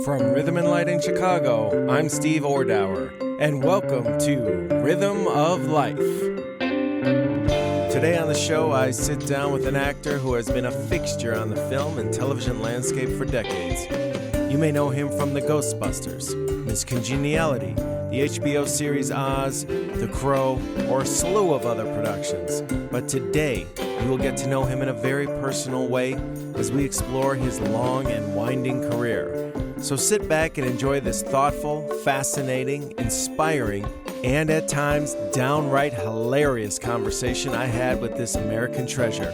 From Rhythm and Light in Chicago, I'm Steve Ordower, and welcome to Rhythm of Life. Today on the show, I sit down with an actor who has been a fixture on the film and television landscape for decades. You may know him from The Ghostbusters, Miss Congeniality, the HBO series Oz, The Crow, or a slew of other productions. But today, you will get to know him in a very personal way as we explore his long and winding career. So sit back and enjoy this thoughtful, fascinating, inspiring, and at times downright hilarious conversation I had with this American treasure,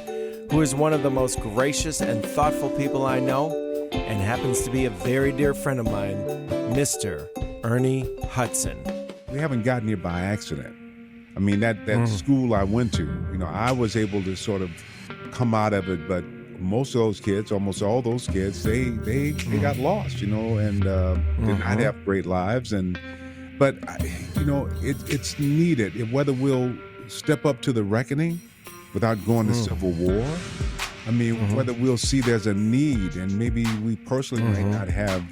who is one of the most gracious and thoughtful people I know, and happens to be a very dear friend of mine, Mr. Ernie Hudson. We haven't gotten here by accident. I mean, that school I went to, I was able to sort of come out of it, but most of those kids, almost all those kids, they got lost, and did not have great lives. But it's needed, whether we'll step up to the reckoning without going to civil war. I mean, whether we'll see there's a need, and maybe we personally might not have,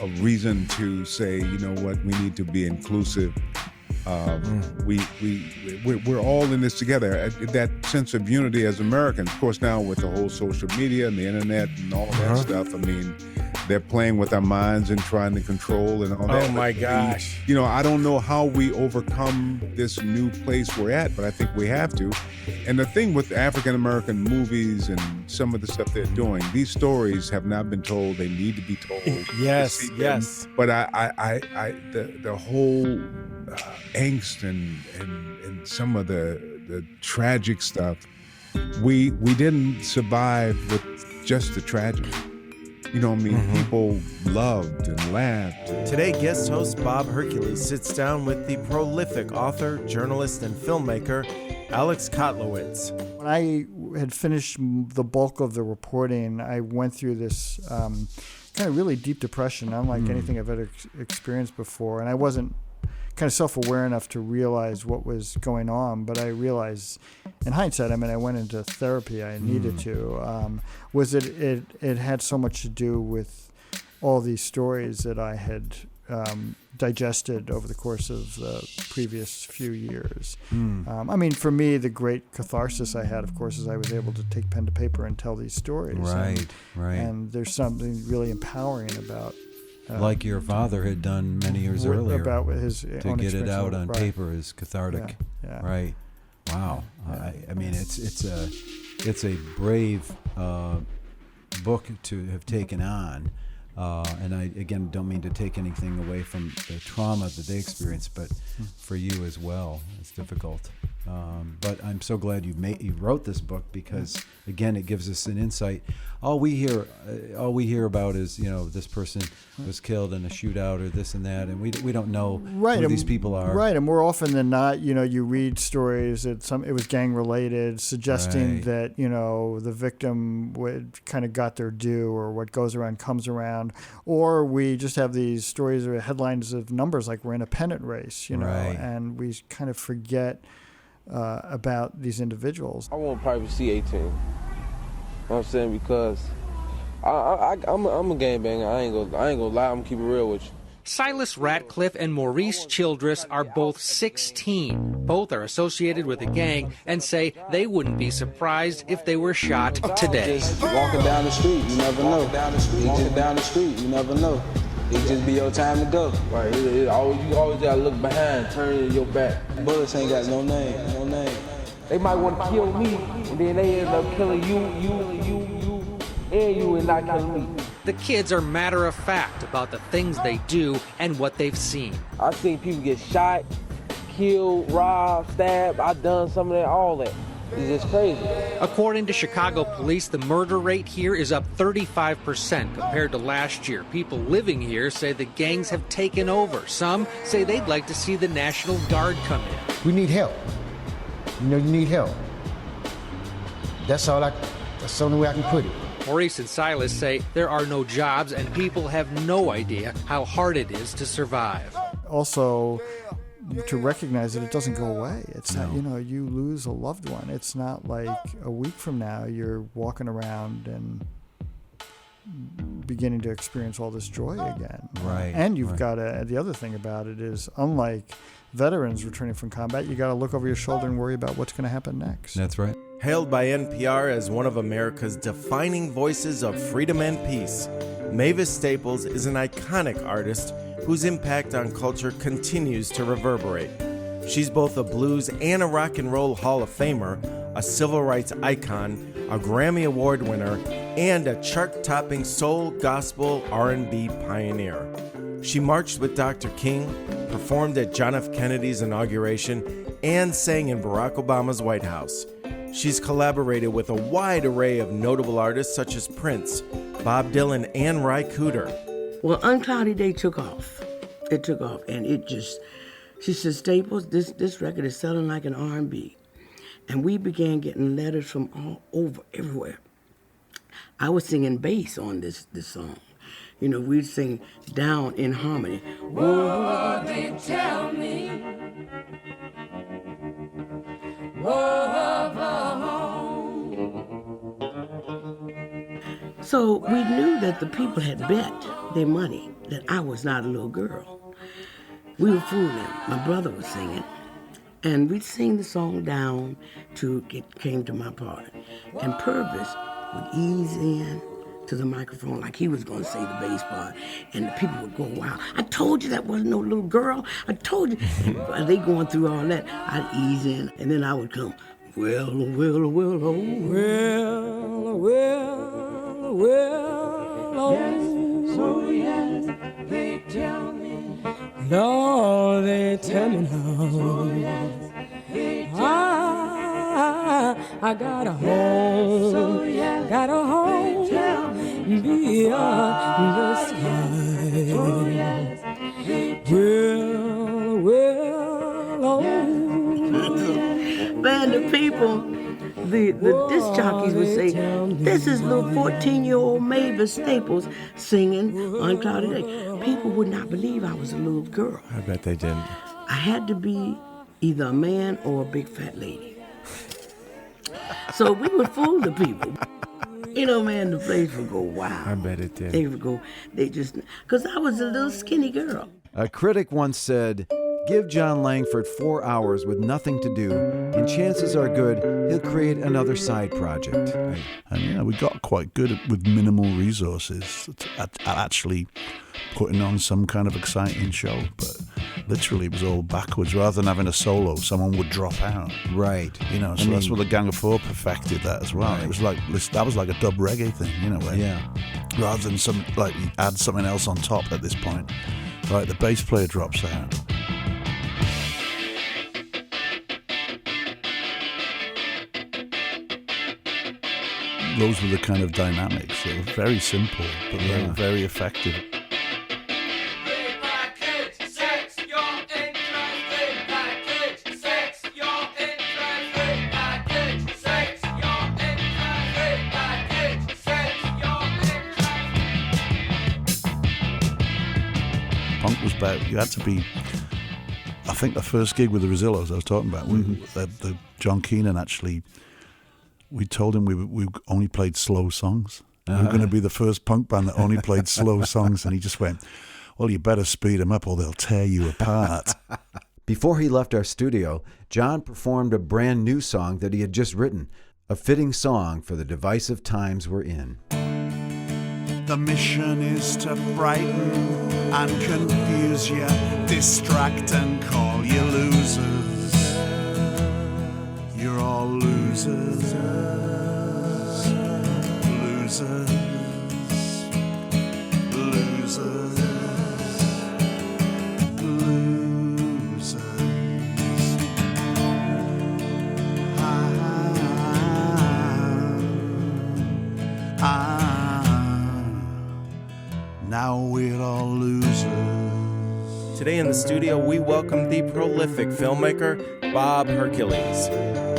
a reason to say, what, we need to be inclusive. We're all in this together. That sense of unity as Americans. Of course, now with the whole social media and the internet and all of that stuff, I mean, they're playing with our minds and trying to control and all that. Oh my gosh! I don't know how we overcome this new place we're at, but I think we have to. And the thing with African American movies and some of the stuff they're doing, these stories have not been told. They need to be told. Yes. But the whole angst and some of the tragic stuff, we didn't survive with just the tragedy. People loved and laughed. Today, guest host Bob Hercules sits down with the prolific author, journalist, and filmmaker Alex Kotlowitz. When I had finished the bulk of the reporting, I went through this kind of really deep depression, unlike anything I've ever experienced before. And I wasn't kind of self-aware enough to realize what was going on, but I realized in hindsight, I went into therapy, I needed to, was it had so much to do with all these stories that I had digested over the course of the previous few years. For me, the great catharsis I had, of course, is I was able to take pen to paper and tell these stories. Right. And there's something really empowering about like your father had done many years earlier, about his to get it out on paper is cathartic. Yeah. Right. Wow. Yeah. It's a brave book to have taken on, and I again don't mean to take anything away from the trauma that they experienced, but for you as well, it's difficult. But I'm so glad you wrote this book, because again, it gives us an insight. All we hear about is this person was killed in a shootout or this and that, and we don't know who these people are. Right, and more often than not, you read stories that it was gang related, suggesting that the victim would kind of got their due, or what goes around comes around, or we just have these stories or headlines of numbers like we're in a pennant race, and we kind of forget about these individuals. I want privacy 18. You know what I'm saying? Because I'm a gangbanger. I ain't gonna lie. I'm gonna keep it real with you. Silas Ratcliffe and Maurice Childress are both 16. Both are associated with a gang and say they wouldn't be surprised if they were shot today. Just walking down the street, you never know. Walking down the street, you never know. It just be your time to go. Right. You always gotta look behind, turn your back. Bullets ain't got no name. They might want to kill me, and then they end up killing you, and not killing me. The kids are matter of fact about the things they do and what they've seen. I've seen people get shot, killed, robbed, stabbed. I've done some of that, all that. It's just crazy. According to Chicago police, the murder rate here is up 35% compared to last year. People living here say the gangs have taken over. Some say they'd like to see the National Guard come in. We need help. You need help. That's the only way I can put it. Maurice and Silas say there are no jobs and people have no idea how hard it is to survive. Also, to recognize that it doesn't go away. It's not, you lose a loved one. It's not like a week from now you're walking around and beginning to experience all this joy again. Right. And you've right. got to, the other thing about it is, unlike veterans returning from combat, you got to look over your shoulder and worry about what's going to happen next. That's right. Hailed by NPR as one of America's defining voices of freedom and peace, Mavis Staples is an iconic artist whose impact on culture continues to reverberate. She's both a blues and a rock and roll Hall of Famer, a civil rights icon, a Grammy Award winner, and a chart-topping soul, gospel, R&B pioneer. She marched with Dr. King, performed at John F. Kennedy's inauguration, and sang in Barack Obama's White House. She's collaborated with a wide array of notable artists such as Prince, Bob Dylan, and Ry Cooder. Well, Uncloudy Day took off. It took off, and it just, she said, Staples, this record is selling like an R&B. And we began getting letters from all over, everywhere. I was singing bass on this song. You know, we'd sing down in harmony. Whoa, they tell me. Whoa, so we knew that the people had bet their money that I was not a little girl. We were fooling. My brother was singing. And we'd sing the song down to it came to my part. And Purvis would ease in to the microphone like he was going to say the bass part. And the people would go, wow, I told you that wasn't no little girl. I told you. And they going through all that. I'd ease in, and then I would come, well, well, well, oh, well, well, well, oh. Yes, so yes, they tell me. Lord, they tell me now. I got a home, got a home beyond the sky. Well, oh. Man, the people, the disc jockeys would say, this is little 14-year-old Mavis Staples singing on Cloudy Day. People would not believe I was a little girl. I bet they didn't. I had to be either a man or a big fat lady. So we would fool the people. You know, man, the place would go, wow. I bet it did. They would go, because I was a little skinny girl. A critic once said, give John Langford 4 hours with nothing to do, and chances are good he'll create another side project. And yeah, we got quite good with minimal resources at actually putting on some kind of exciting show, but literally it was all backwards. Rather than having a solo, someone would drop out. Right. You know, so that's where the Gang of Four perfected that as well. Right. It was like, that was like a dub reggae thing, you know, where rather than add something else on top at this point. Right, the bass player drops out. Those were the kind of dynamics. They were very simple, but they were very effective. Punk was about, you had to be, I think the first gig with the Rosillos I was talking about, the John Keenan actually, we told him we only played slow songs. We were going to be the first punk band that only played slow songs, and he just went, well, you better speed them up or they'll tear you apart. Before he left our studio, John performed a brand new song that he had just written, a fitting song for the divisive times we're in. The mission is to frighten and confuse you, distract and call you losers. You're all losers, losers, losers, losers. Now we're all losers. Today in the studio, we welcome the prolific filmmaker, Bob Hercules.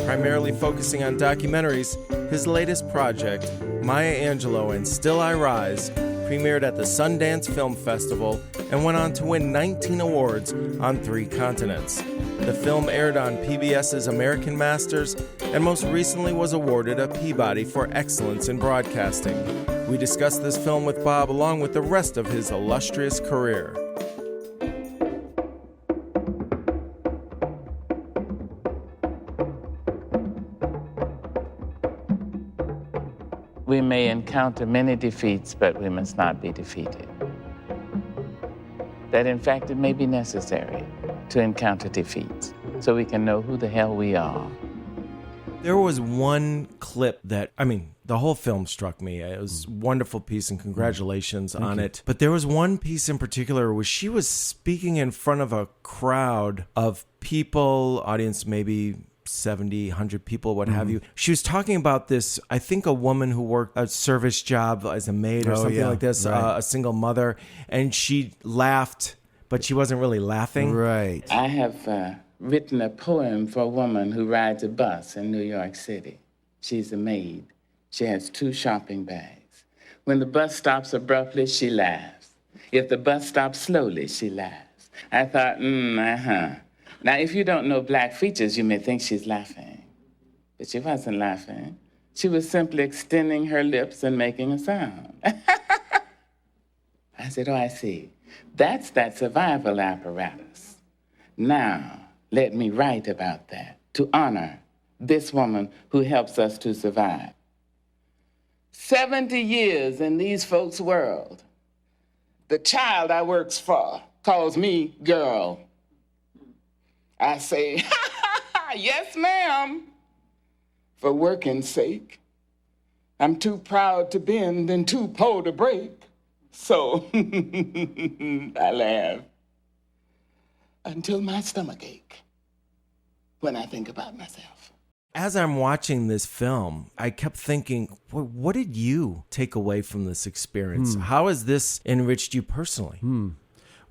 Primarily focusing on documentaries, his latest project, Maya Angelou and Still I Rise, premiered at the Sundance Film Festival and went on to win 19 awards on 3 continents. The film aired on PBS's American Masters and most recently was awarded a Peabody for excellence in broadcasting. We discussed this film with Bob along with the rest of his illustrious career. We may encounter many defeats, but we must not be defeated. That in fact it may be necessary to encounter defeats so we can know who the hell we are. There was one clip that, the whole film struck me. It was a wonderful piece, and congratulations on it. But there was one piece in particular where she was speaking in front of a crowd of people, audience maybe 70, 100 people, what have you. She was talking about this, I think a woman who worked a service job as a maid or something like this, right. A single mother, and she laughed, but she wasn't really laughing. Right. I have written a poem for a woman who rides a bus in New York City. She's a maid. She has 2 shopping bags. When the bus stops abruptly, she laughs. If the bus stops slowly, she laughs. I thought, Now, if you don't know black features, you may think she's laughing. But she wasn't laughing. She was simply extending her lips and making a sound. I said, oh, I see. That's that survival apparatus. Now, let me write about that to honor this woman who helps us to survive. 70 years in these folks' world. The child I works for calls me girl. I say, yes, ma'am, for working's sake. I'm too proud to bend and too poor to break. So I laugh until my stomach ache when I think about myself. As I'm watching this film, I kept thinking, what did you take away from this experience? How has this enriched you personally?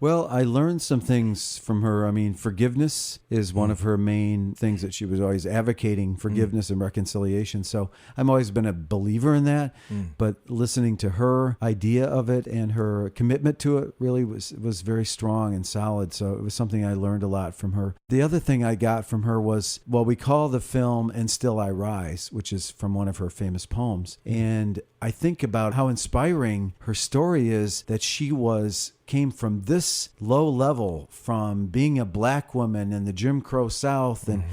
Well, I learned some things from her. Forgiveness is one of her main things that she was always advocating, forgiveness and reconciliation. So I've always been a believer in that. But listening to her idea of it and her commitment to it really was very strong and solid. So it was something I learned a lot from her. The other thing I got from her was, we call the film And Still I Rise, which is from one of her famous poems. And I think about how inspiring her story is, that she came from this low level, from being a black woman in the Jim Crow South and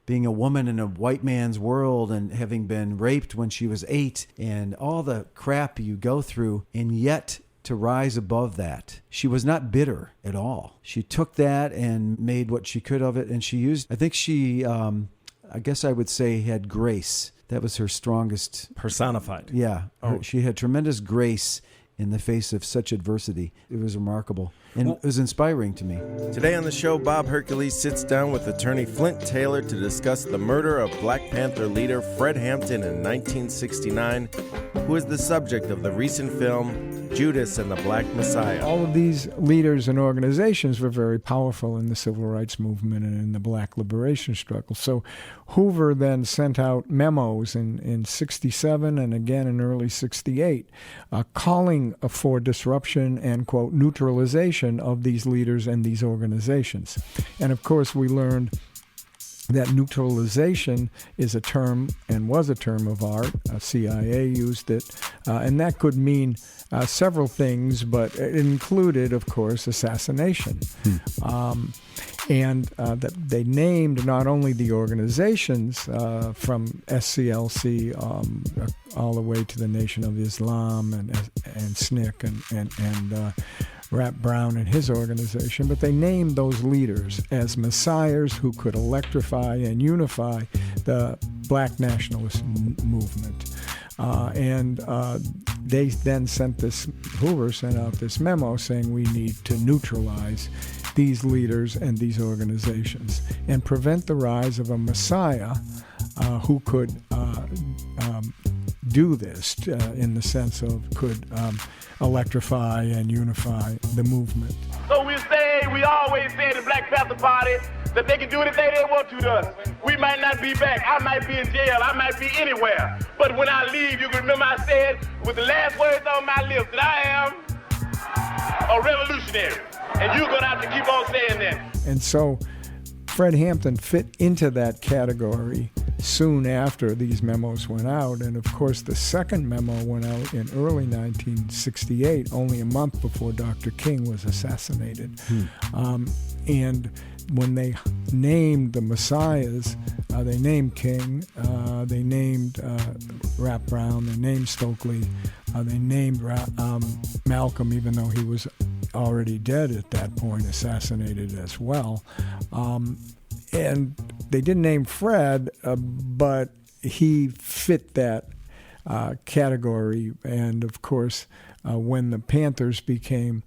being a woman in a white man's world and having been raped when she was 8 and all the crap you go through, and yet to rise above that. She was not bitter at all. She took that and made what she could of it, and she used, I think she, I guess I would say, had grace. That was her strongest. Personified. Yeah. She had tremendous grace in the face of such adversity. It was remarkable. And it was inspiring to me. Today on the show, Bob Hercules sits down with attorney Flint Taylor to discuss the murder of Black Panther leader Fred Hampton in 1969, who is the subject of the recent film Judas and the Black Messiah. All of these leaders and organizations were very powerful in the civil rights movement and in the black liberation struggle. So Hoover then sent out memos in 67 and again in early 68, calling for disruption and, quote, neutralization of these leaders and these organizations. And of course, we learned that neutralization is a term and was a term of art. CIA used it, and that could mean several things, but it included, of course, assassination. And that they named not only the organizations from SCLC all the way to the Nation of Islam and SNCC and Rap Brown and his organization, but they named those leaders as messiahs who could electrify and unify the black nationalist movement. They then Hoover sent out this memo saying we need to neutralize these leaders and these organizations and prevent the rise of a messiah who could do this in the sense of could electrify and unify the movement. So we always say in the Black Panther Party that they can do anything they want to us. We might not be back. I might be in jail. I might be anywhere. But when I leave, you can remember I said with the last words on my lips that I am a revolutionary. And you're going to have to keep on saying that. And so Fred Hampton fit into that category soon after these memos went out. And of course, the second memo went out in early 1968, only a month before Dr. King was assassinated. And when they named the messiahs, they named King, they named Rap Brown, they named Stokely, they named Malcolm, even though he was already dead at that point, assassinated as well. And they didn't name Fred, but he fit that category. And of course, when the Panthers became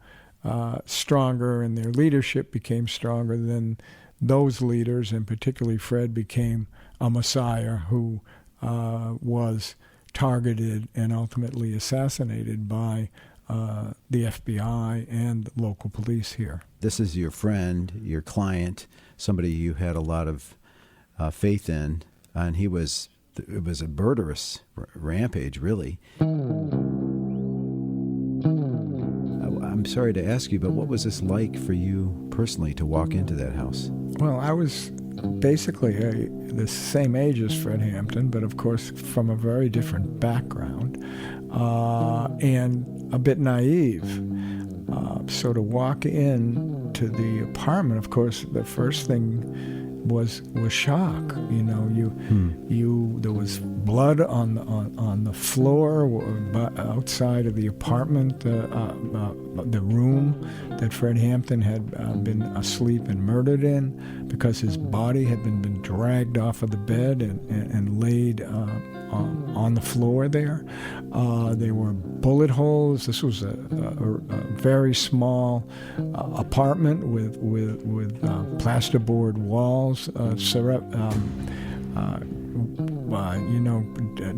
stronger and their leadership became stronger, then those leaders, and particularly Fred, became a messiah who was targeted and ultimately assassinated by the FBI and local police here. This is your friend, your client, somebody you had a lot of faith in, and it was a murderous rampage, really. I'm sorry to ask you, but what was this like for you personally to walk into that house? Well, I was basically the same age as Fred Hampton, but of course from a very different background, and a bit naive. So to walk in to the apartment, of course, the first thing was shock. You know, there was blood on the floor outside of the apartment, the room that Fred Hampton had been asleep and murdered in, because his body had been dragged off of the bed and laid on the floor there. There were bullet holes. This was a very small apartment with plasterboard walls,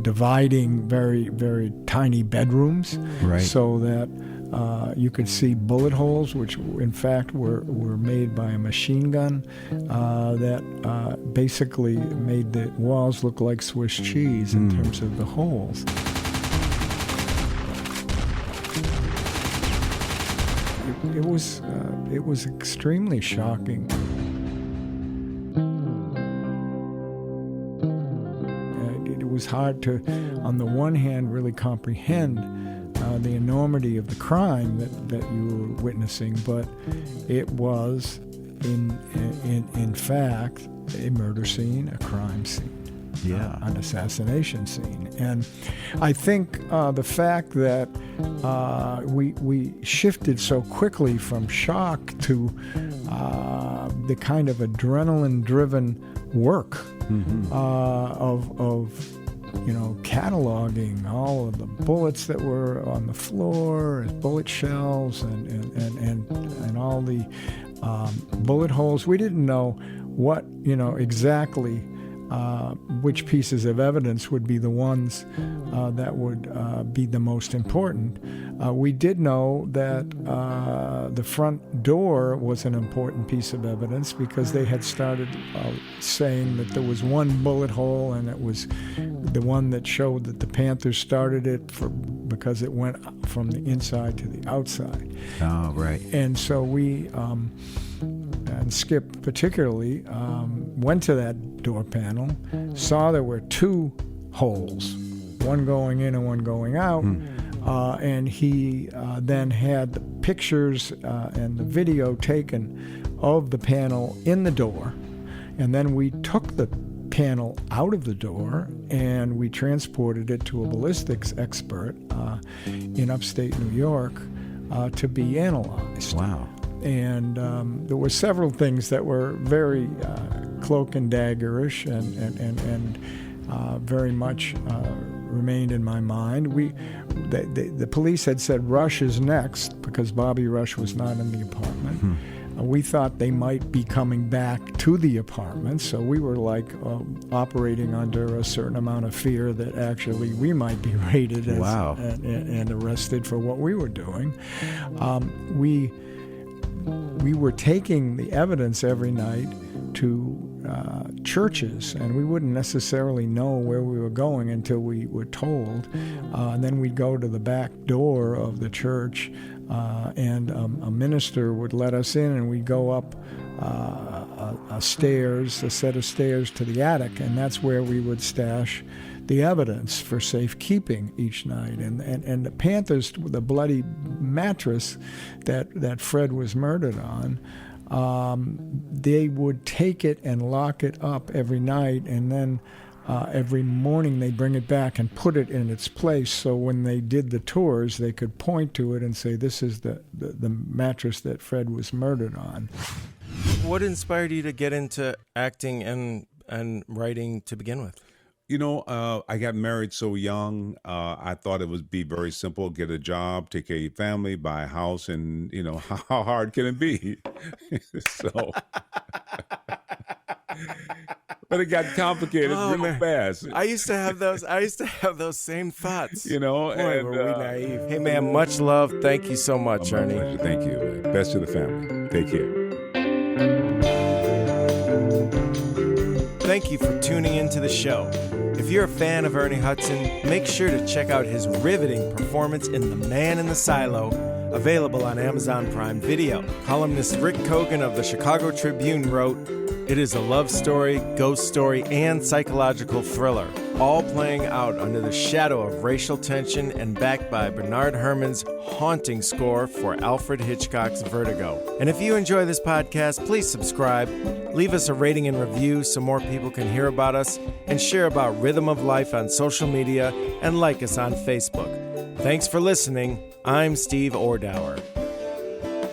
dividing very, very tiny bedrooms, right, so that you could see bullet holes, which in fact were made by a machine gun that basically made the walls look like Swiss cheese in terms of the holes. It was extremely shocking. It was hard to, on the one hand, really comprehend the enormity of the crime that you were witnessing, but it was, in fact, a murder scene, a crime scene. Yeah. An assassination scene. And I think the fact that we shifted so quickly from shock to the kind of adrenaline-driven work of cataloging all of the bullets that were on the floor, bullet shells, and all the bullet holes. We didn't know what exactly which pieces of evidence would be the ones that would be the most important. We did know that the front door was an important piece of evidence, because they had started saying that there was one bullet hole, and it was the one that showed that the Panthers started it because it went from the inside to the outside. Oh, right. And so we, and Skip particularly, went to that door panel, saw there were two holes, one going in and one going out, and he then had the pictures and the video taken of the panel in the door, and then we took the panel out of the door and we transported it to a ballistics expert in upstate New York to be analyzed. Wow. And there were several things that were very cloak and daggerish and very much remained in my mind. The police had said Rush is next, because Bobby Rush was not in the apartment. We thought they might be coming back to the apartment, so we were like operating under a certain amount of fear that actually we might be raided and arrested for what we were doing. We were taking the evidence every night to churches, and we wouldn't necessarily know where we were going until we were told. And then we'd go to the back door of the church, and a minister would let us in, and we'd go up a set of stairs to the attic, and that's where we would stash the evidence for safekeeping each night. And the Panthers, the bloody mattress that Fred was murdered on, they would take it and lock it up every night, and then every morning they bring it back and put it in its place, so when they did the tours they could point to it and say, this is the mattress that Fred was murdered on. What inspired you to get into acting and writing to begin with? You know, I got married so young. I thought it would be very simple: get a job, take care of your family, buy a house, and you know, how hard can it be? So, but it got complicated real fast. I used to have those same thoughts. You know, boy, and were we naive. Hey, man, much love. Thank you so much, my Ernie. pleasure. Thank you. Best to the family. Take care. Thank you for tuning into the show. If you're a fan of Ernie Hudson, make sure to check out his riveting performance in The Man in the Silo, available on Amazon Prime Video. Columnist Rick Kogan of the Chicago Tribune wrote, "It is a love story, ghost story, and psychological thriller, all playing out under the shadow of racial tension and backed by Bernard Herrmann's haunting score for Alfred Hitchcock's Vertigo." And if you enjoy this podcast, please subscribe, leave us a rating and review so more people can hear about us, and share about Rhythm of Life on social media, and like us on Facebook. Thanks for listening. I'm Steve Ordower.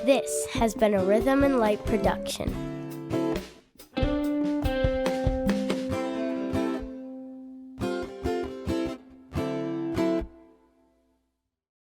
This has been a Rhythm and Light production.